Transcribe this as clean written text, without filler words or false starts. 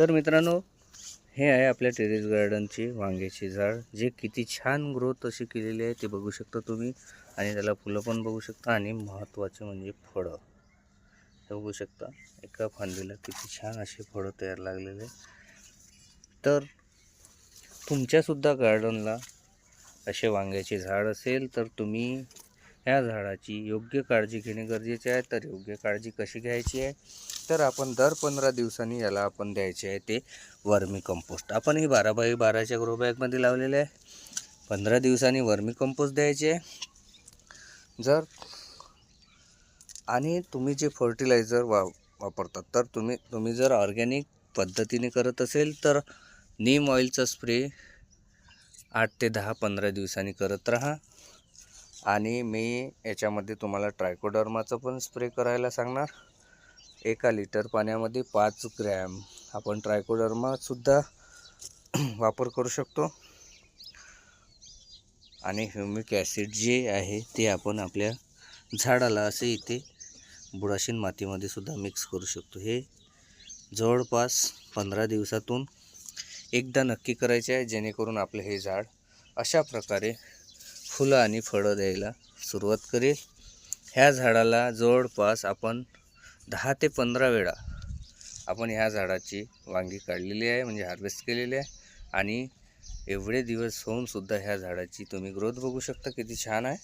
तर मित्रांनो, हे आहे आपल्या टेरेस गार्डनची वांग्याची झाड, जे किती छान ग्रोथ अशी केलेली आहे ते बघू शकता तुम्ही. आणि त्याला फुलं पण बघू शकता आणि महत्त्वाचे म्हणजे फळं हे बघू शकता. एका फांदीला किती छान असे फळं तयार लागलेले. तर तुमच्यासुद्धा गार्डनला असे वांग्याचे झाड असेल तर तुम्ही ह्या झाडाची योग्य काळजी घेणे गरजेचे आहे. तर योग्य काळजी कशी घ्यायची आहे, तर आपण दर 15 दिवसांनी याला आपण द्यायचे आहे ते वर्मी कंपोस्ट. आपण ही 12x12च्या ग्रो बॅगमध्ये लावलेले आहे. 15 दिवसांनी वर्मी कंपोस्ट द्यायचे आहे. आणि तुम्ही जे फर्टिलायझर वापरतात, तर तुम्ही जर ऑर्गॅनिक पद्धतीने करत असेल तर नीम ऑइलचा स्प्रे 8 ते 10-15 दिवसांनी करत राहा. आणि मी याच्यामध्ये तुम्हाला ट्रायकोडर्माचा पण स्प्रे करायला सांगणार. 1 लिटर पाण्यामध्ये 5 ग्रॅम आपण ट्रायकोडर्मासुद्धा वापर करू शकतो. आणि ह्युमिक ॲसिड जे आहे ते आपण आपल्या झाडाला असे इथे बुडाशीन मातीमध्ये सुद्धा मिक्स करू शकतो. हे जवळपास 15 दिवसातून एकदा नक्की करायचे आहे, जेणेकरून आपलं हे झाड अशा प्रकारे फुलं आणि फळं द्यायला सुरुवात करेल. ह्या झाडाला जवळपास आपण 10 ते 15 वेळा आपण ह्या झाडाची वांगी काढलेली आहे, म्हणजे हार्वेस्ट केलेली आहे. आणि एवढे दिवस होऊन सुद्धा ह्या झाडाची तुम्ही ग्रोथ बघू शकता किती छान आहे.